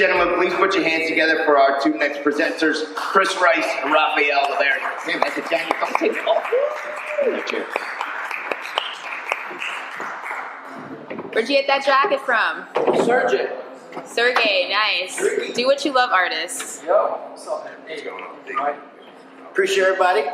gentlemen, please put your hands together for our two next presenters, Chris Rice and Rafael LaVerde. Man, that's a jacket. Don't take it off. Cheers. Where'd you get that jacket from? Sergey, nice. Do what you love, artists. Yo, what's up, man? There you go. Appreciate everybody.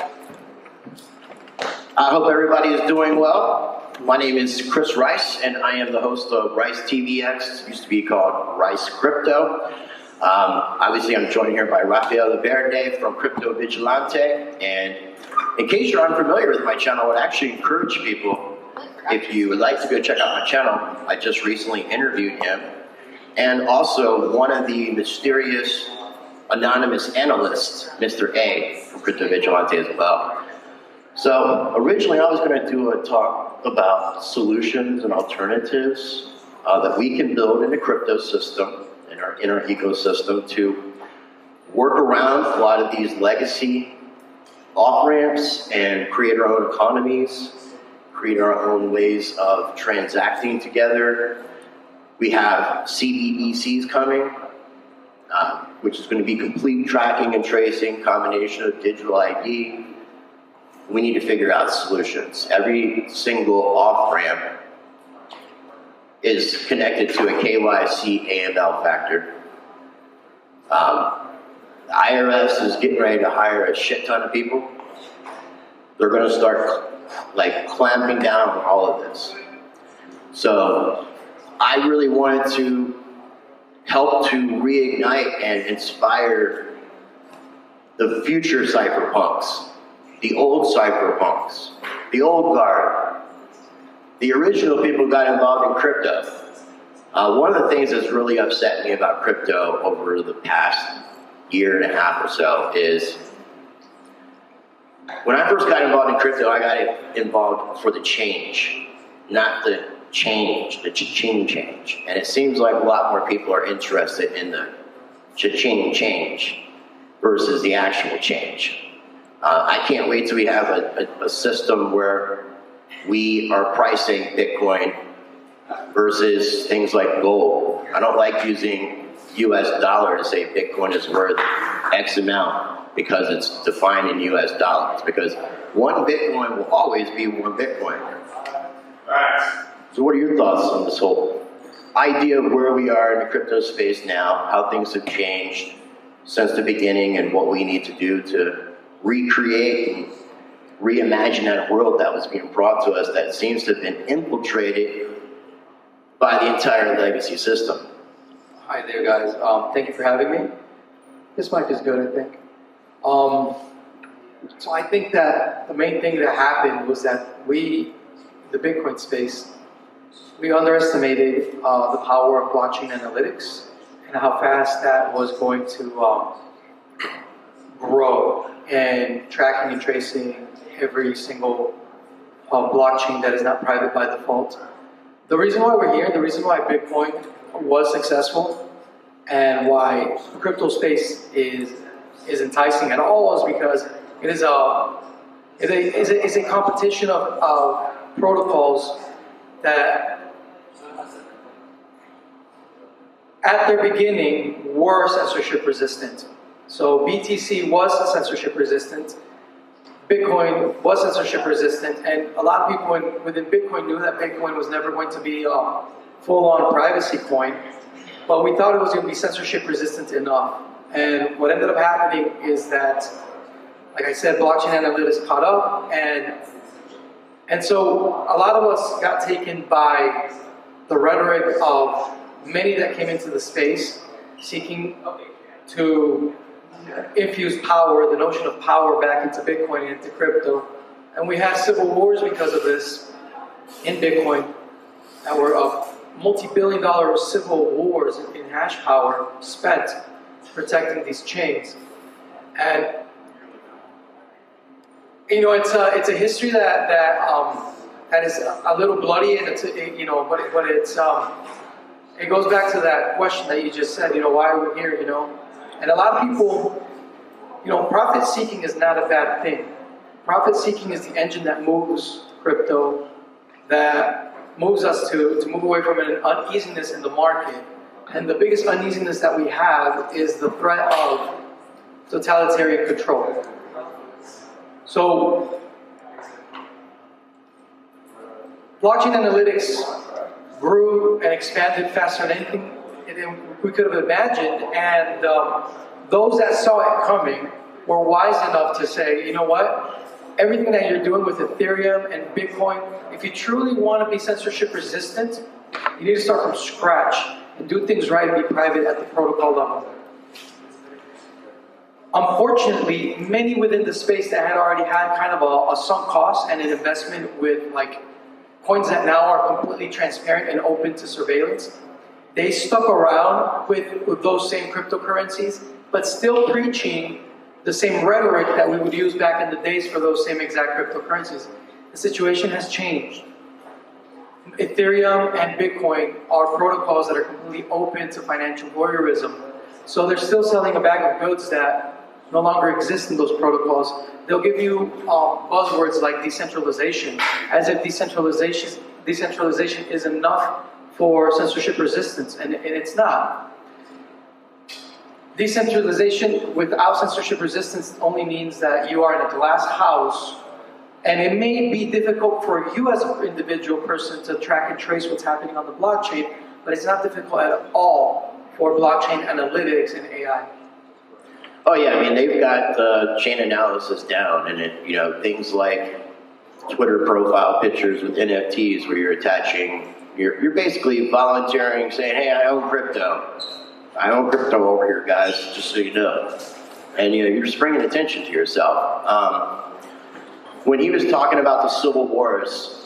I hope everybody is doing well. My name is Chris Rice, and I am the host of Rice TVX. Used to be called Rice Crypto. Obviously, I'm joined here by Rafael LaVerde from Crypto Vigilante. And in case you're unfamiliar with my channel, I would actually encourage people, if you would like to go check out my channel, I just recently interviewed him. And also one of the mysterious anonymous analysts, Mr. A from Crypto Vigilante as well. So originally I was going to do a talk about solutions and alternatives that we can build in the crypto system, in our ecosystem, to work around a lot of these legacy off-ramps and create our own economies, create our own ways of transacting together. We have CBDCs coming, which is going to be complete tracking and tracing, combination of digital ID. We need to figure out solutions. Every single off-ramp is connected to a KYC AML factor. The IRS is getting ready to hire a shit ton of people. They're going to start clamping down on all of this. So I really wanted to help to reignite and inspire the future cypherpunks, the old cypherpunks, the old guard, the original people who got involved in crypto. One of the things that's really upset me about crypto over the past year and a half or so is when I first got involved in crypto, I got involved for the change, not the change, the cha-ching change. And it seems like a lot more people are interested in the cha-ching change versus the actual change. I can't wait till we have a system where we are pricing Bitcoin versus things like gold. I don't like using US dollar to say Bitcoin is worth X amount because it's defined in US dollars, because one Bitcoin will always be one Bitcoin. So what are your thoughts on this whole idea of where we are in the crypto space now, how things have changed since the beginning, and what we need to do to recreate and reimagine that world that was being brought to us that seems to have been infiltrated by the entire legacy system? Hi there, guys. Thank you for having me. This mic is good, I think. So I think that the main thing that happened was that we, the Bitcoin space, we underestimated the power of blockchain analytics and how fast that was going to grow, and tracking and tracing every single blockchain that is not private by default. The reason why we're here, the reason why Bitcoin was successful and why the crypto space is enticing at all is because it is a competition of protocols that at their beginning were censorship resistant. So BTC was censorship resistant, Bitcoin was censorship resistant, and a lot of people within Bitcoin knew that Bitcoin was never going to be a full-on privacy coin, but we thought it was going to be censorship resistant enough. And what ended up happening is that, like I said, blockchain analytics caught up, and so a lot of us got taken by the rhetoric of many that came into the space seeking to infuse power, the notion of power, back into Bitcoin and into crypto. And we had civil wars because of this in Bitcoin that were multi-billion-dollar civil wars in hash power spent protecting these chains. And you know, it's a history that is a little bloody, and but it goes back to that question that you just said. You know, why are we here? You know, and a lot of people, you know, profit seeking is not a bad thing. Profit seeking is the engine that moves crypto, that moves us to move away from an uneasiness in the market And the biggest uneasiness that we have is the threat of totalitarian control. So, blockchain analytics grew and expanded faster than anything we could have imagined, and those that saw it coming were wise enough to say, you know what, everything that you're doing with Ethereum and Bitcoin, if you truly want to be censorship resistant, you need to start from scratch and do things right and be private at the protocol level. Unfortunately, many within the space that had already had kind of a sunk cost and an investment with like coins that now are completely transparent and open to surveillance, they stuck around with those same cryptocurrencies, but still preaching the same rhetoric that we would use back in the days for those same exact cryptocurrencies. The situation has changed. Ethereum and Bitcoin are protocols that are completely open to financial voyeurism. So they're still selling a bag of goods that no longer exist in those protocols. They'll give you buzzwords like decentralization, as if decentralization is enough for censorship resistance, and it's not. Decentralization without censorship resistance only means that you are in a glass house, and it may be difficult for you as an individual person to track and trace what's happening on the blockchain, but it's not difficult at all for blockchain analytics and AI. Oh yeah, I mean, they've got the chain analysis down, and things like Twitter profile pictures with NFTs where you're attaching, you're basically volunteering, saying, hey, I own crypto. I own crypto over here, guys, just so you know. And you're just bringing attention to yourself. When he was talking about the civil wars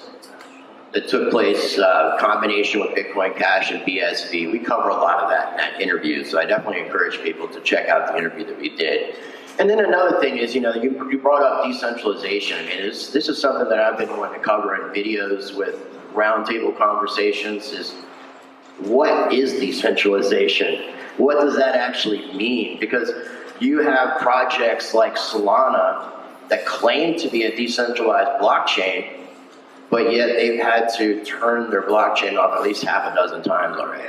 that took place, combination with Bitcoin Cash and BSV, we cover a lot of that in that interview, so I definitely encourage people to check out the interview that we did. And then another thing is, you brought up decentralization. I mean, this is something that I've been wanting to cover in videos with roundtable conversations, is what is decentralization? What does that actually mean? Because you have projects like Solana that claim to be a decentralized blockchain, but yet they've had to turn their blockchain off at least half a dozen times already.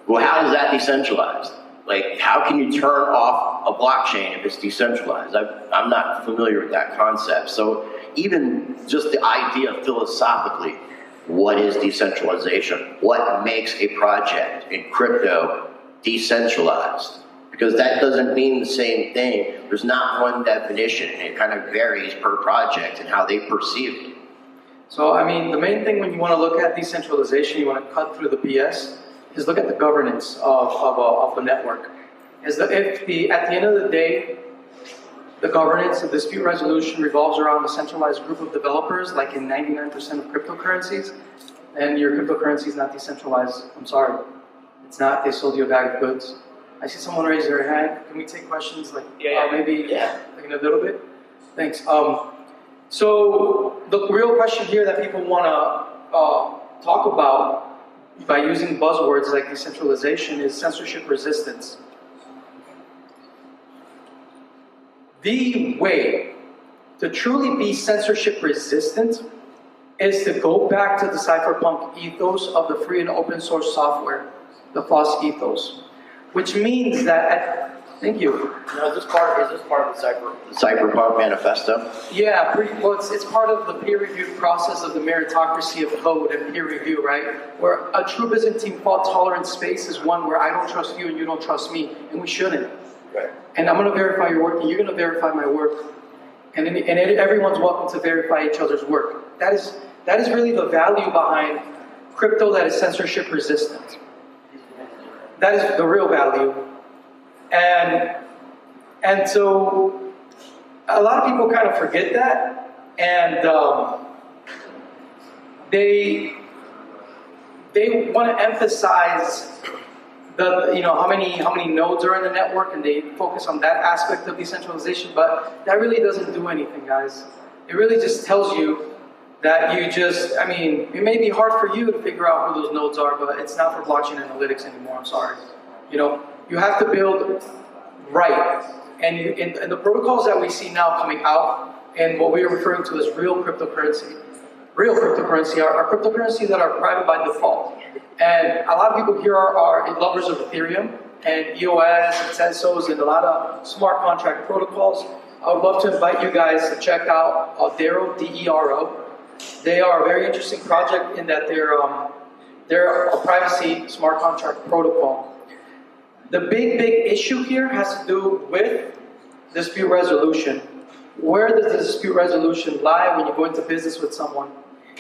Well, how is that decentralized? Like, how can you turn off a blockchain if it's decentralized? I'm not familiar with that concept. So even just the idea philosophically, what is decentralization? What makes a project in crypto decentralized? Because that doesn't mean the same thing. There's not one definition. It kind of varies per project and how they perceive it. So, I mean, the main thing when you want to look at decentralization, you want to cut through the BS, is look at the governance of a network. At the end of the day, the governance of dispute resolution revolves around a centralized group of developers, like in 99% of cryptocurrencies, and your cryptocurrency is not decentralized. I'm sorry. It's not. They sold you a bag of goods. I see someone raise their hand. Can we take questions maybe in a little bit? Thanks. So the real question here that people want to talk about by using buzzwords like decentralization is censorship resistance. The way to truly be censorship resistant is to go back to the cypherpunk ethos of the free and open source software, the FOSS Ethos, which means that thank you. Now, is this part of the Cypherpunk Manifesto? Yeah, it's part of the peer-reviewed process of the meritocracy of code and peer review, right? Where a true Byzantine fault-tolerant space is one where I don't trust you and you don't trust me, and we shouldn't. Right. And I'm going to verify your work, and you're going to verify my work, and everyone's welcome to verify each other's work. That is really the value behind crypto that is censorship resistant. That is the real value. And so a lot of people kind of forget that, and they want to emphasize how many nodes are in the network, and they focus on that aspect of decentralization, but that really doesn't do anything, guys. It really just tells you that it may be hard for you to figure out who those nodes are, but it's not for blockchain analytics anymore, I'm sorry. You have to build right. And the protocols that we see now coming out, and what we are referring to as real cryptocurrency are cryptocurrency that are private by default. And a lot of people here are lovers of Ethereum and EOS and Censos and a lot of smart contract protocols. I would love to invite you guys to check out DERO, DERO. They are a very interesting project in that they're a privacy smart contract protocol. The big issue here has to do with dispute resolution. Where does the dispute resolution lie when you go into business with someone?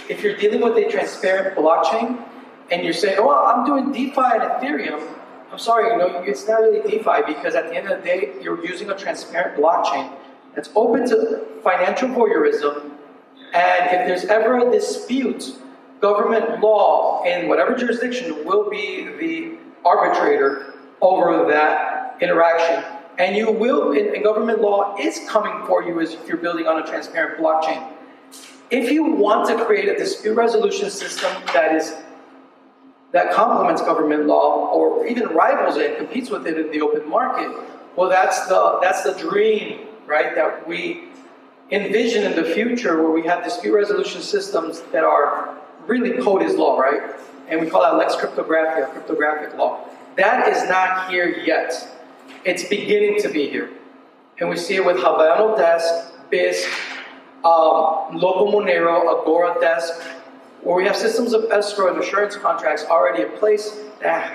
If you're dealing with a transparent blockchain and you're saying, oh, well, I'm doing DeFi and Ethereum, I'm sorry, it's not really DeFi because at the end of the day, you're using a transparent blockchain that's open to financial voyeurism. And if there's ever a dispute, government law in whatever jurisdiction will be the arbitrator over that interaction. And you will, and government law is coming for you if you're building on a transparent blockchain. If you want to create a dispute resolution system that complements government law or even rivals it and competes with it in the open market, well, that's the dream, right? That we envision in the future where we have dispute resolution systems that are really code is law, right? And we call that Lex Cryptographia, cryptographic law. That is not here yet. It's beginning to be here. And we see it with Havana Desk, BISC, Local Monero, Agora Desk, where we have systems of escrow and assurance contracts already in place that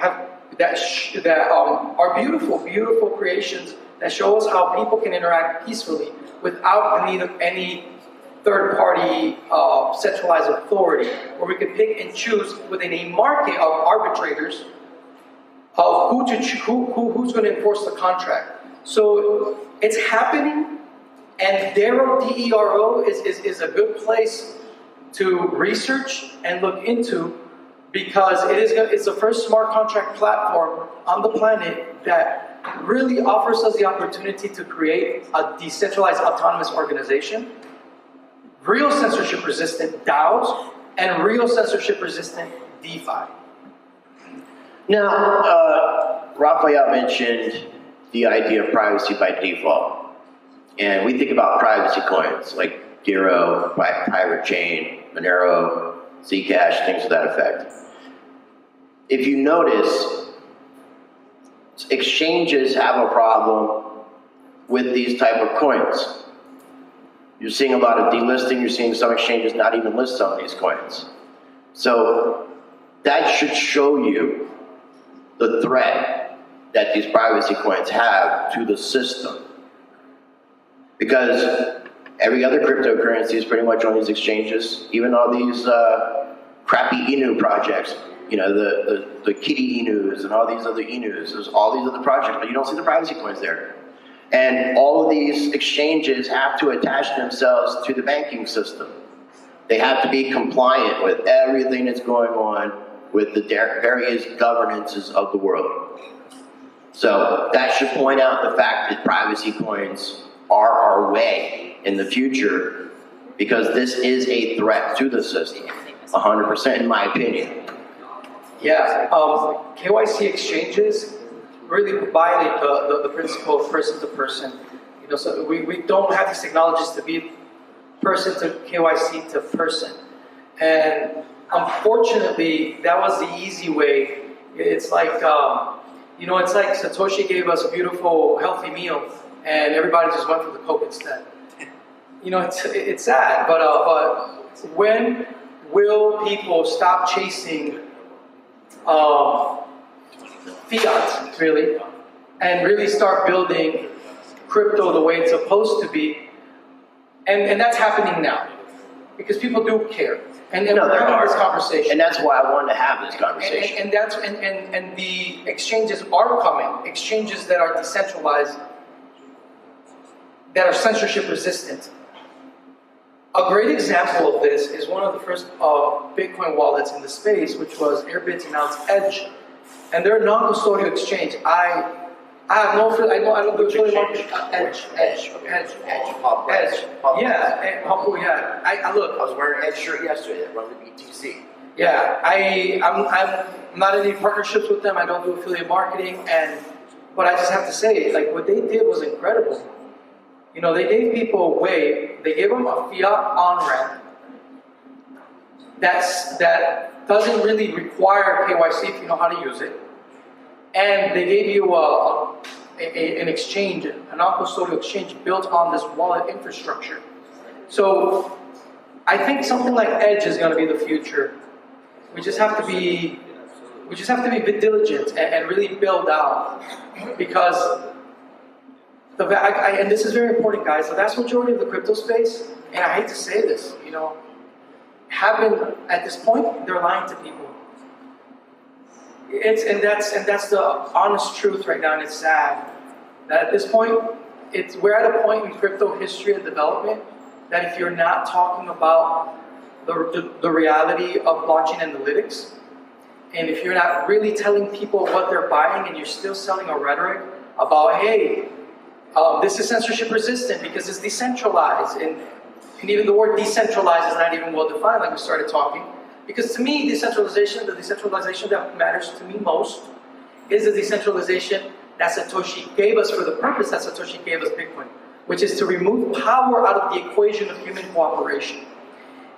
are beautiful creations that show us how people can interact peacefully without the need of any third-party centralized authority, where we can pick and choose within a market of arbitrators of who's going to enforce the contract. So it's happening, and DERO, DERO is a good place to research and look into because it's the first smart contract platform on the planet that really offers us the opportunity to create a decentralized autonomous organization, real censorship-resistant DAOs, and real censorship-resistant DeFi. Now, Rafael mentioned the idea of privacy by default. And we think about privacy coins like DERO, Pirate Chain, Monero, Zcash, things to that effect. If you notice, exchanges have a problem with these type of coins. You're seeing a lot of delisting, you're seeing some exchanges not even list some of these coins. So that should show you the threat that these privacy coins have to the system. Because every other cryptocurrency is pretty much on these exchanges, even all these crappy Inu projects, the kitty Inus and all these other Inus, there's all these other projects, but you don't see the privacy coins there. And all of these exchanges have to attach themselves to the banking system. They have to be compliant with everything that's going on with the various governances of the world. So that should point out the fact that privacy coins are our way in the future because this is a threat to the system, 100% in my opinion. Yeah, KYC exchanges really violate the principle of person to person. So we don't have these technologies to be person to KYC to person. And unfortunately, that was the easy way. It's like, it's like Satoshi gave us a beautiful, healthy meal, and everybody just went for the Coke instead. It's sad, but when will people stop chasing fiat, really, and really start building crypto the way it's supposed to be? And that's happening now, because people do care. And we're having this conversation. And that's why I wanted to have this conversation. And the exchanges are coming, exchanges that are decentralized, that are censorship resistant. A great example of this is one of the first Bitcoin wallets in the space, which was Airbit's announced Edge. And they're a non-custodial exchange. I don't do affiliate marketing. Edge. Yeah, hopefully, yeah. I was wearing an Edge shirt yesterday that run the BTC. Yeah, I'm not in any partnerships with them. I don't do affiliate marketing, but I just have to say, like, what they did was incredible. They gave people a way. They gave them a fiat on-ramp that doesn't really require KYC if you know how to use it. And they gave you an exchange, a non-custodial exchange built on this wallet infrastructure. So I think something like Edge is going to be the future. We just have to be a bit diligent and really build out, because and this is very important, guys. The vast majority of the crypto space, and I hate to say this, have been at this point, they're lying to people. That's the honest truth right now, and it's sad that at this point, we're at a point in crypto history and development that if you're not talking about the reality of blockchain analytics, and if you're not really telling people what they're buying, and you're still selling a rhetoric about, hey, this is censorship resistant because it's decentralized, and even the word decentralized is not even well defined, like we started talking. Because to me, the decentralization that matters to me most is the decentralization that Satoshi gave us for the purpose that Satoshi gave us Bitcoin, which is to remove power out of the equation of human cooperation.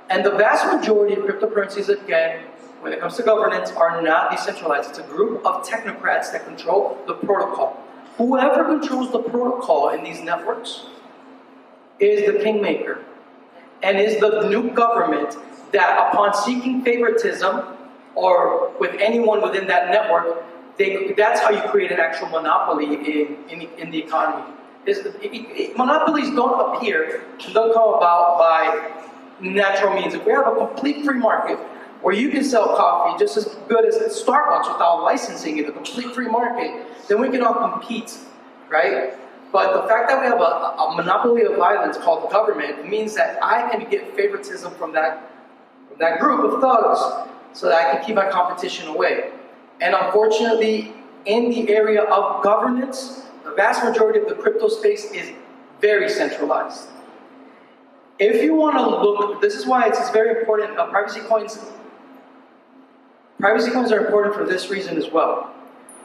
And the vast majority of cryptocurrencies, again, when it comes to governance, are not decentralized. It's a group of technocrats that control the protocol. Whoever controls the protocol in these networks is the kingmaker, and is the new government that, upon seeking favoritism or with anyone within that network, that's how you create an actual monopoly in the economy. Monopolies don't appear, don't come about by natural means. If we have a complete free market where you can sell coffee just as good as Starbucks without licensing it, a complete free market, then we can all compete, right? But the fact that we have a monopoly of violence called government means that I can get favoritism from that group of thugs so that I can keep my competition away. And unfortunately, in the area of governance, the vast majority of the crypto space is very centralized. If you want to look, this is why it's very important, privacy coins are important for this reason as well.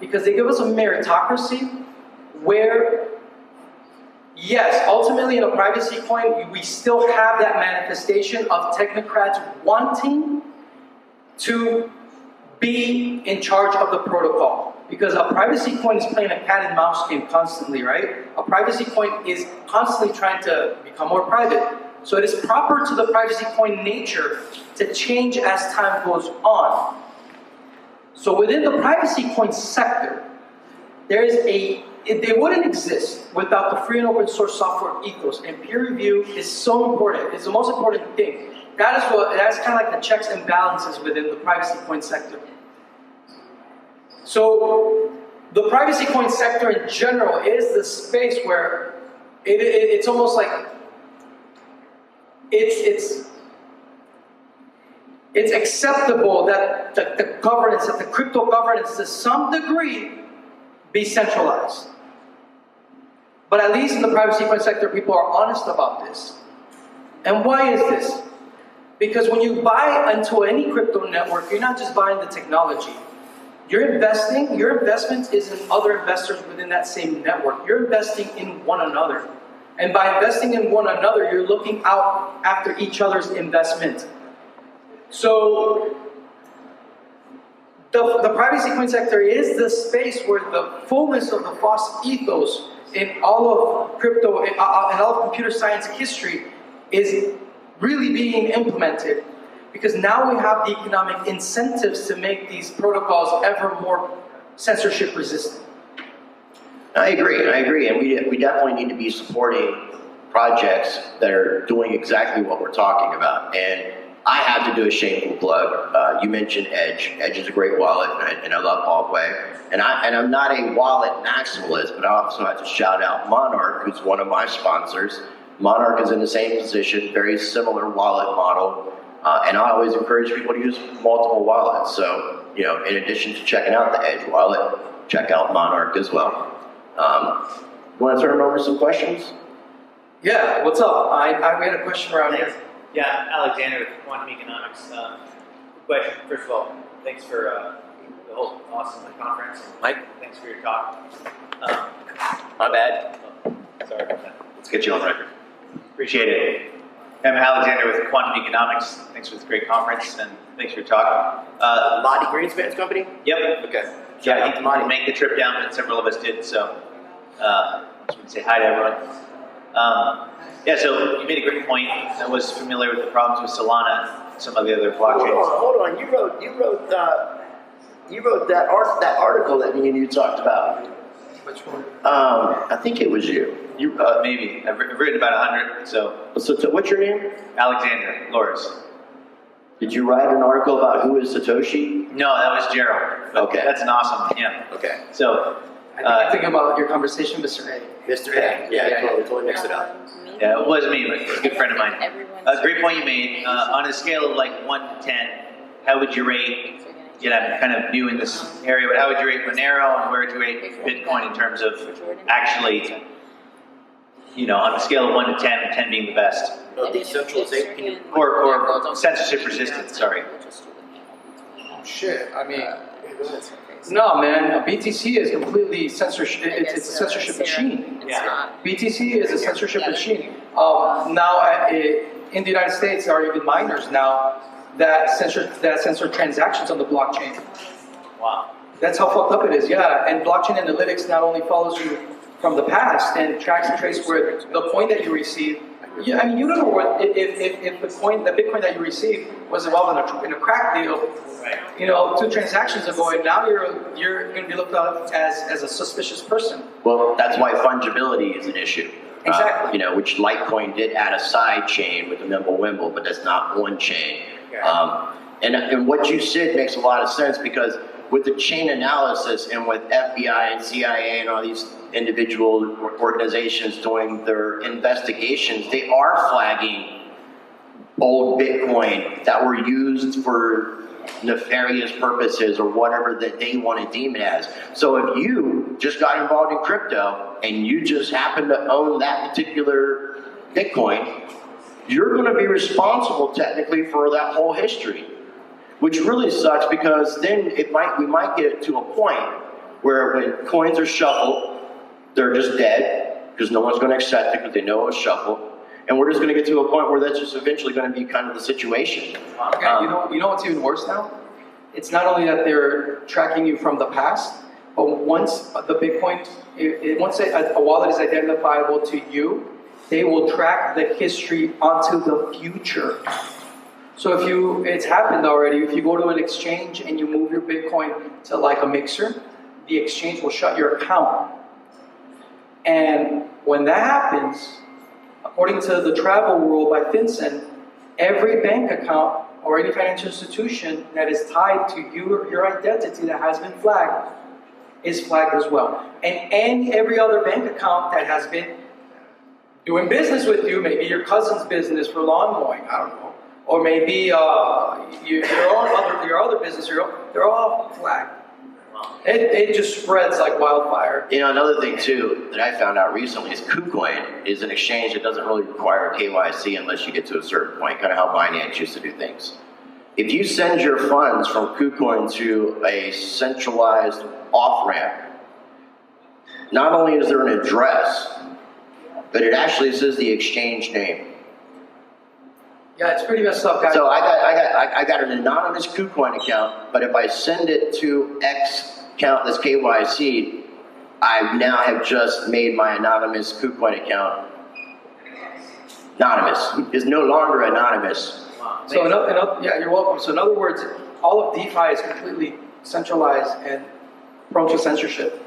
Because they give us a meritocracy where, yes, ultimately in a privacy coin, we still have that manifestation of technocrats wanting to be in charge of the protocol. Because a privacy coin is playing a cat and mouse game constantly, right? A privacy coin is constantly trying to become more private. So it is proper to the privacy coin nature to change as time goes on. So within the privacy coin sector, they wouldn't exist without the free and open source software ethos. And peer review is so important. It's the most important thing. That's kind of like the checks and balances within the privacy coin sector. So the privacy coin sector in general is the space where it's almost like it's acceptable that the governance, that the crypto governance to some degree be centralized. But at least in the privacy coin sector, people are honest about this. And why is this? Because when you buy into any crypto network, you're not just buying the technology. Your investment is in other investors within that same network. You're investing in one another. And by investing in one another, you're looking out after each other's investment. So the privacy coin sector is the space where the fullness of the FOSS ethos in all of crypto, in all of computer science history is really being implemented. Because now we have the economic incentives to make these protocols ever more censorship resistant. I agree, and we definitely need to be supporting projects that are doing exactly what we're talking about. And I have to do a shameful plug. You mentioned Edge. Edge is a great wallet, and I love Paul Quay. And I'm not a wallet maximalist, but I also have to shout out Monarch, who's one of my sponsors. Monarch is in the same position, very similar wallet model. And I always encourage people to use multiple wallets. So, in addition to checking out the Edge wallet, check out Monarch as well. You want to turn over some questions? Yeah, what's up? I had a question around here. Yeah, Alexander with Quantum Economics. Question, first of all, thanks for the whole awesome conference. Mike, thanks for your talk. My bad. Sorry about that. Let's get you on record. Appreciate it. I'm Alexander with Quantum Economics. Thanks for this great conference and thanks for your talk. Monty Greenspan's company? Yep. Okay. Yeah, he didn't make the trip down, but several of us did, so just want to say hi to everyone. Yeah, so you made a great point. I was familiar with the problems with Solana and some of the other blockchains. Hold on. You wrote that article that me and you talked about. Which one? I think it was you. Maybe. I've written about 100, so. So what's your name? Alexander Loris. Did you write an article about who is Satoshi? No, that was Gerald. Okay. That's an awesome one, yeah. Okay. So, I think I'm thinking about your conversation, Mr. A. Mr. A. Yeah, totally mixed it up. yeah, it wasn't me, but it's a good friend of mine. Everyone's Great point you made. On a scale of like 1 to 10, how would you rate, I'm kind of new in this area, but how would you rate Monero and where would you rate Bitcoin in terms of actually, on a scale of 1 to 10, 10 being the best? Decentralization. Or censorship resistance, sorry. Shit, I mean, no, man, BTC is completely censorship. It's a censorship machine. Yeah. BTC is a censorship machine. Now, in the United States, there are even miners now that censor transactions on the blockchain. Wow. That's how fucked up it is, yeah. And blockchain analytics not only follows you from the past and tracks and traces where the coin that you receive. Yeah, I mean, you don't know what if the Bitcoin that you received was involved in a crack deal. Right. 2 transactions ago, and now you're going to be looked at as a suspicious person. Well, that's why fungibility is an issue. Exactly. Which Litecoin did add a side chain with the Mimblewimble, but that's not one chain. And what you said makes a lot of sense because with the chain analysis and with FBI and CIA and all these individual organizations doing their investigations, they are flagging old Bitcoin that were used for nefarious purposes or whatever that they want to deem it as. So if you just got involved in crypto and you just happen to own that particular Bitcoin, you're going to be responsible technically for that whole history, which really sucks because then we might get to a point where when coins are shuffled, they're just dead because no one's going to accept it because they know it was shuffled. And we're just going to get to a point where that's just eventually going to be kind of the situation. Okay, you know what's even worse now? It's not only that they're tracking you from the past, but once the Bitcoin, once a wallet is identifiable to you, they will track the history onto the future. So it's happened already. If you go to an exchange and you move your Bitcoin to like a mixer, the exchange will shut your account. And when that happens, according to the travel rule by FinCEN, every bank account or any financial institution that is tied to your identity that has been flagged is flagged as well. And every other bank account that has been doing business with you, maybe your cousin's business for lawn mowing, I don't know, or maybe your other business, they're all flagged. It just spreads like wildfire. Another thing too that I found out recently is KuCoin is an exchange that doesn't really require KYC unless you get to a certain point, kind of how Binance used to do things. If you send your funds from KuCoin to a centralized off-ramp, not only is there an address, but it actually says the exchange name. Yeah, it's pretty messed up, guys. So I got an anonymous KuCoin account, but if I send it to X account that's KYC, I now have just made my anonymous KuCoin account anonymous. It's no longer anonymous. So yeah, you're welcome. So in other words, all of DeFi is completely centralized and prone to censorship.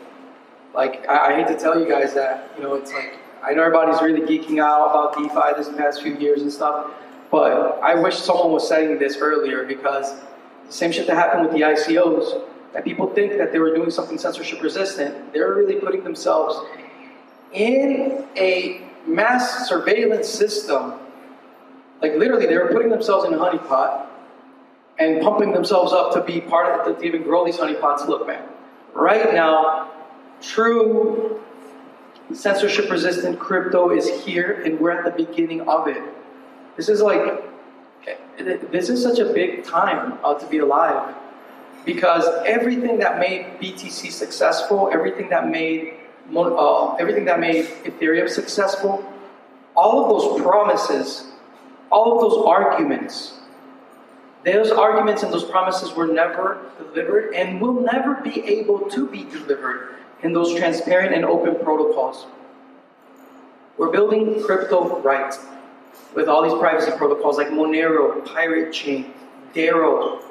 Like I hate to tell you guys that, it's like I know everybody's really geeking out about DeFi this past few years and stuff. But I wish someone was saying this earlier because the same shit that happened with the ICOs, that people think that they were doing something censorship resistant, they're really putting themselves in a mass surveillance system. Like literally, they were putting themselves in a honeypot and pumping themselves up to be part of it, to even grow these honeypots. Look, man, right now, true censorship resistant crypto is here and we're at the beginning of it. This is such a big time to be alive because everything that made BTC successful, everything that made Ethereum successful, all of those promises all of those arguments and those promises were never delivered and will never be able to be delivered in those transparent and open protocols. We're building crypto right with all these privacy protocols like Monero, Pirate Chain, DERO,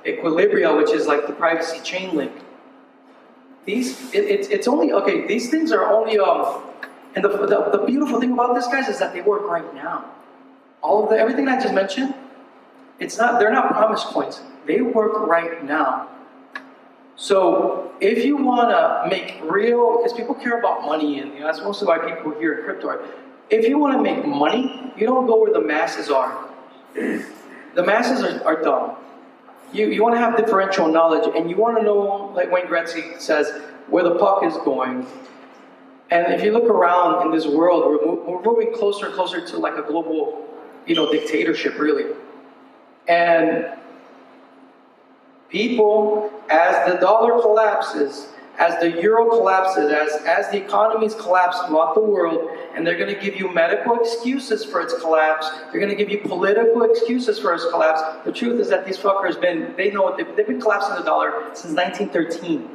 Equilibria, which is like the privacy chain link. These things are only and the beautiful thing about this, guys, is that they work right now. Everything I just mentioned, they're not promise coins. They work right now. So if you want to make real, because people care about money, and that's mostly why people are here in crypto. If you want to make money, you don't go where the masses are. The masses are dumb. You want to have differential knowledge, and you want to know, like Wayne Gretzky says, where the puck is going. And if you look around in this world, we're moving closer and closer to like a global, dictatorship, really. And people, as the dollar collapses, as the euro collapses, as the economies collapse throughout the world, and they're going to give you medical excuses for its collapse, they're going to give you political excuses for its collapse. The truth is that these fuckers they've been collapsing the dollar since 1913.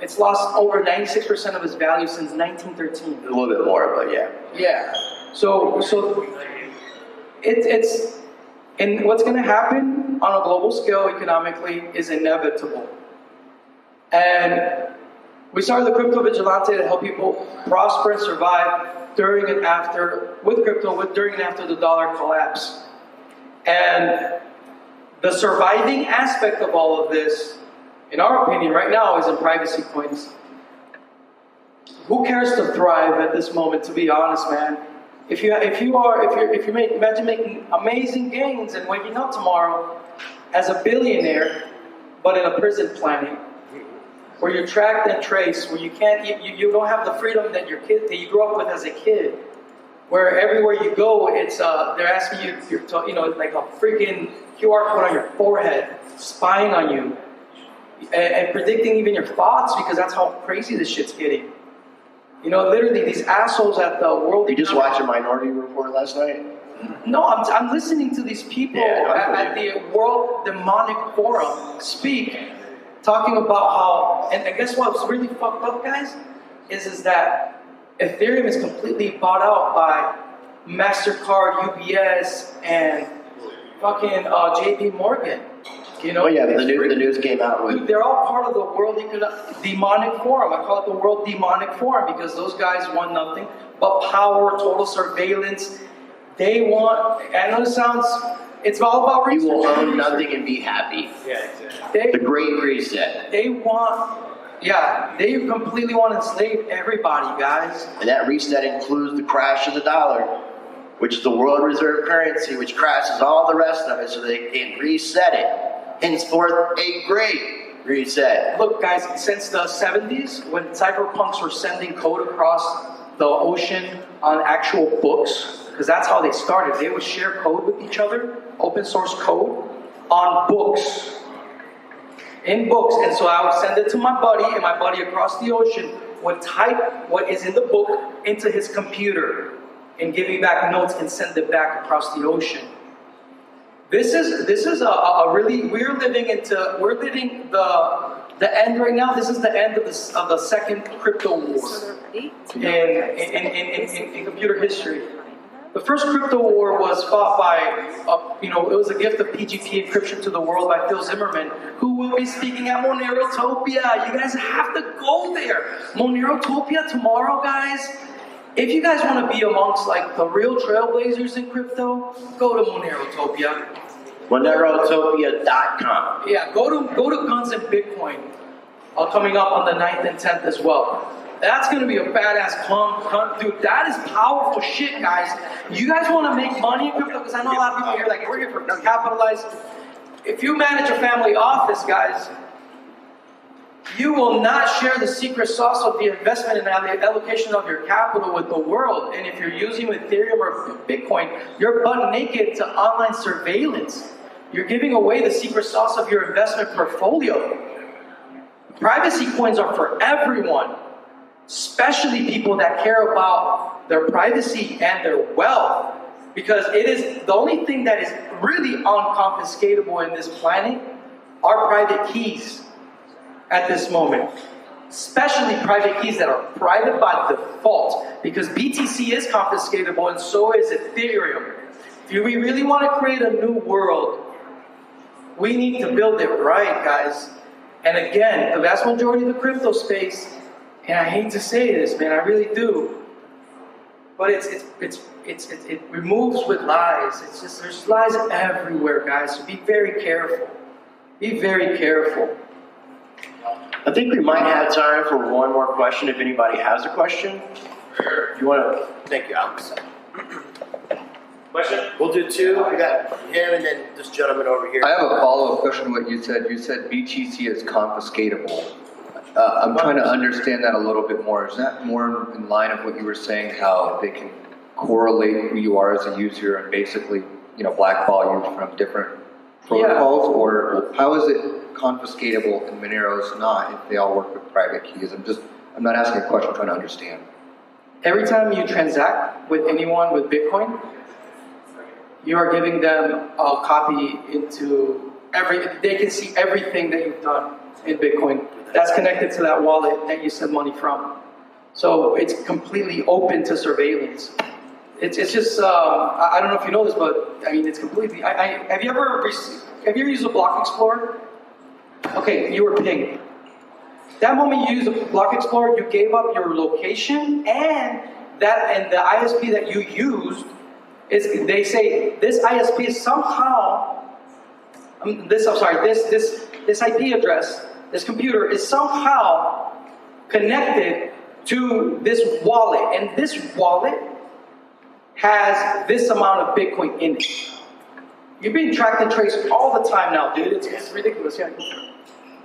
It's lost over 96% of its value since 1913. A little bit more, but yeah. Yeah. So it's and what's going to happen on a global scale economically is inevitable. And we started the Crypto Vigilante to help people prosper and survive during and after the dollar collapse. And the surviving aspect of all of this, in our opinion, right now, is in privacy coins. Who cares to thrive at this moment? To be honest, man, imagine making amazing gains and waking up tomorrow as a billionaire, but in a prison planet, where you're tracked and traced, where you don't have the freedom that you grew up with as a kid, where everywhere you go, it's they're asking you, like a freaking QR code on your forehead, spying on you, and predicting even your thoughts, because that's how crazy this shit's getting. Literally, these assholes at the World. You just watched a Minority Report last night? No, I'm listening to these people at the World Demonic Forum speak, talking about how, and guess what's really fucked up, guys, is that Ethereum is completely bought out by MasterCard, UBS, and fucking JP Morgan. Oh yeah, the news came out with... Dude, they're all part of the World Demonic Forum. I call it the World Demonic Forum because those guys want nothing but power, total surveillance. They want... I know it's all about research. You will own nothing and be happy. Yeah, exactly. The Great Reset. They completely want to enslave everybody, guys. And that reset includes the crash of the dollar, which is the world reserve currency, which crashes all the rest of it so they can reset it. Henceforth, a great reset. Look, guys, since the 70s, when cypherpunks were sending code across the ocean on actual books, because that's how they started. They would share code with each other, open source code, on books. In books. And so I would send it to my buddy, and my buddy across the ocean would type what is in the book into his computer and give me back notes and send it back across the ocean. This is a really, we're living the end right now. This is the end of the second crypto war in computer history. The first crypto war was fought by, it was a gift of PGP encryption to the world by Phil Zimmerman, who will be speaking at Monerotopia. You guys have to go there. Monerotopia tomorrow, guys. If you guys want to be amongst like the real trailblazers in crypto, go to Monerotopia. Monerotopia.com. Yeah, go to Guns and Bitcoin, coming up on the 9th and 10th as well. That's going to be a badass con. Dude, that is powerful shit, guys. You guys want to make money in crypto? Because I know a lot of people here, like, we're here for capitalize. If you manage a family office, guys, you will not share the secret sauce of the investment and the allocation of your capital with the world. And if you're using Ethereum or Bitcoin, you're butt naked to online surveillance. You're giving away the secret sauce of your investment portfolio. Privacy coins are for everyone, especially people that care about their privacy and their wealth. Because it is the only thing that is really unconfiscatable in this planet are private keys at this moment. Especially private keys that are private by default. Because BTC is confiscatable and so is Ethereum. If we really want to create a new world, we need to build it right, guys. And again, the vast majority of the crypto space, and I hate to say this, man, I really do, but it removes with lies. It's just, there's lies everywhere, guys. So be very careful. Be very careful. I think we might have time for one more question if anybody has a question. You want to? Thank you, Alex. Question? We'll do two. I got him and then this gentleman over here. I have a follow-up question to what you said. You said BTC is confiscatable. I'm trying to understand that a little bit more. Is that more in line of what you were saying, how they can correlate who you are as a user and basically, blackball you from different protocols? Yeah. Or how is it confiscatable and Monero's not if they all work with private keys? I'm not asking a question, I'm trying to understand. Every time you transact with anyone with Bitcoin, you are giving them a copy into they can see everything that you've done in Bitcoin. That's connected to that wallet that you send money from. So it's completely open to surveillance. It's just, I don't know if you know this, but I mean, it's completely, have you ever used a Block Explorer? Okay, you were pinged. That moment you used a Block Explorer, you gave up your location and the ISP that you used they say this ISP is somehow, this IP address, this computer is somehow connected to this wallet, and this wallet has this amount of Bitcoin in it. You're being tracked and traced all the time now, dude. It's ridiculous, yeah.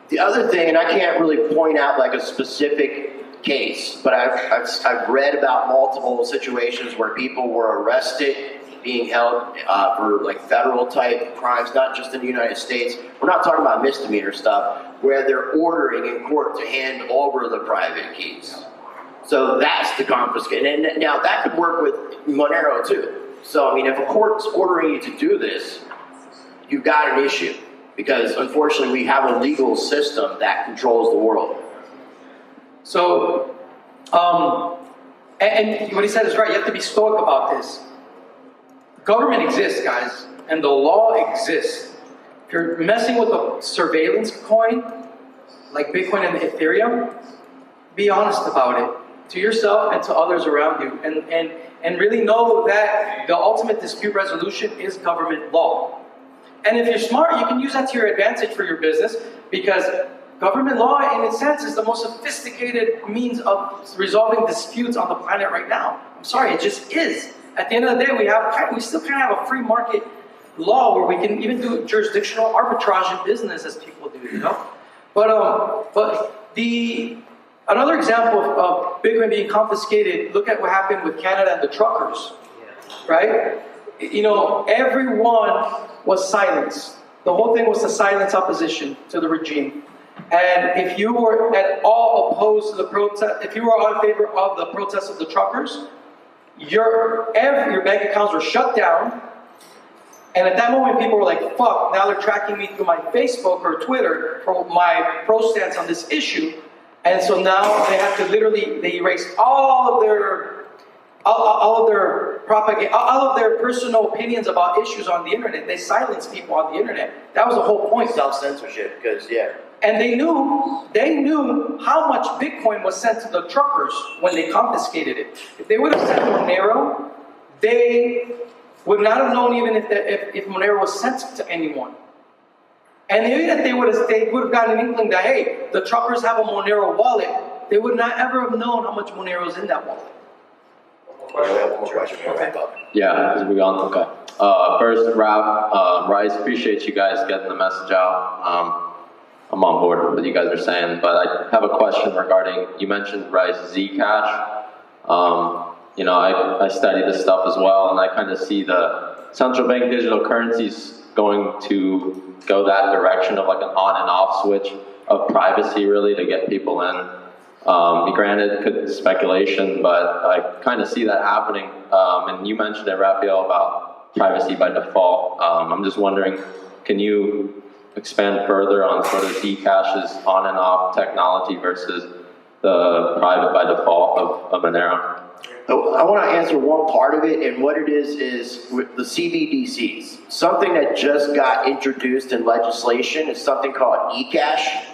The other thing, and I can't really point out like a specific case, but I've read about multiple situations where people were arrested, being held for like federal type crimes, not just in the United States. We're not talking about misdemeanor stuff, where they're ordering in court to hand over the private keys. So that's the confiscation. And now that could work with Monero too. So I mean, if a court's ordering you to do this, you've got an issue. Because unfortunately we have a legal system that controls the world. So, and what he said is right, you have to be stoic about this. Government exists, guys, and the law exists. If you're messing with a surveillance coin, like Bitcoin and Ethereum, be honest about it to yourself and to others around you. And really know that the ultimate dispute resolution is government law. And if you're smart, you can use that to your advantage for your business, because government law, in its sense, is the most sophisticated means of resolving disputes on the planet right now. I'm sorry, it just is. At the end of the day, we still kind of have a free market law where we can even do jurisdictional arbitrage in business, as people do, you know? But another example of Bitcoin being confiscated, look at what happened with Canada and the truckers, right? You know, everyone was silenced. The whole thing was to silence opposition to the regime. And if you were at all opposed to the protest, if you were in favor of the protest of the truckers, your bank accounts were shut down. And at that moment, people were like, fuck, now they're tracking me through my Facebook or Twitter for my pro stance on this issue. And so now they have to they erase all of their propaganda, all of their personal opinions about issues on the internet. They silence people on the internet. That was the whole point. Self-censorship, because, yeah. And they knew how much Bitcoin was sent to the truckers when they confiscated it. If they would have sent Monero, they would not have known even if Monero was sent to anyone. And even if they would have gotten an inkling that, hey, the truckers have a Monero wallet, they would not ever have known how much Monero is in that wallet. Yeah, as we go on. Okay. First, Rice, appreciate you guys getting the message out. I'm on board with what you guys are saying, but I have a question regarding, you mentioned Rice Zcash. You know, I study this stuff as well, and I kind of see the central bank digital currencies going to go that direction of like an on and off switch of privacy, really, to get people in. Granted, it could be speculation, but I kind of see that happening. And you mentioned it, Rafael, about privacy by default. I'm just wondering, can you expand further on sort of Zcash's on and off technology versus the private by default of Monero? I want to answer one part of it, and what it is with the CBDCs. Something that just got introduced in legislation is something called eCash,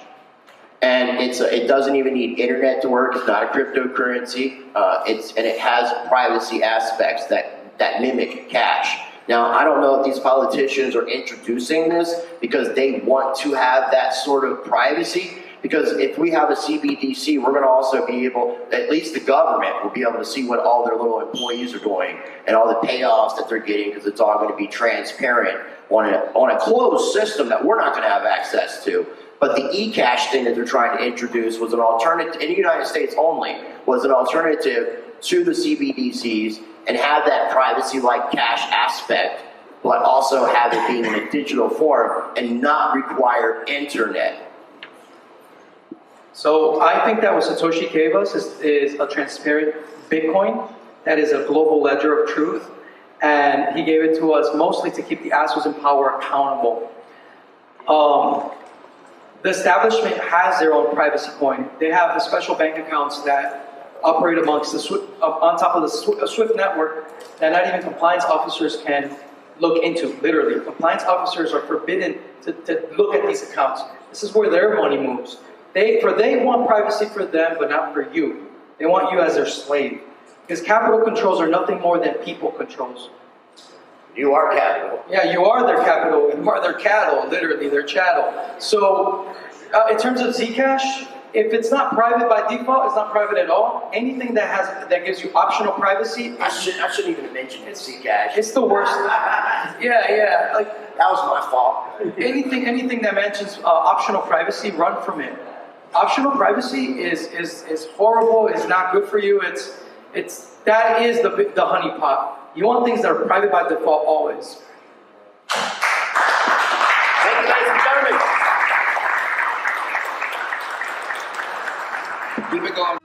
and it doesn't even need internet to work. It's not a cryptocurrency. And it has privacy aspects that mimic cash. Now, I don't know if these politicians are introducing this because they want to have that sort of privacy. Because if we have a CBDC, we're going to also be able, at least the government will be able to see what all their little employees are doing and all the payoffs that they're getting, because it's all going to be transparent on a closed system that we're not going to have access to. But the eCash thing that they're trying to introduce was an alternative, in the United States only, was an alternative to the CBDCs and have that privacy-like cash aspect, but also have it being in a digital form and not require internet. So I think that what Satoshi gave us is a transparent Bitcoin that is a global ledger of truth. And he gave it to us mostly to keep the assholes in power accountable. The establishment has their own privacy coin. They have the special bank accounts that operate amongst on top of the SWIFT network that not even compliance officers can look into, literally. Compliance officers are forbidden to look at these accounts. This is where their money moves. They want privacy for them, but not for you. They want you as their slave. Because capital controls are nothing more than people controls. You are capital. Yeah, you are their capital. You are their cattle, literally, their chattel. So, in terms of Zcash, if it's not private by default, it's not private at all. Anything that gives you optional privacy, I shouldn't even mention it, Zcash. it's the worst. Yeah, like That was my fault. anything that mentions optional privacy, run from it. Optional privacy is horrible. It's not good for you. That is the honeypot. You want things that are private by default always. Thank you, ladies and gentlemen. Keep it going.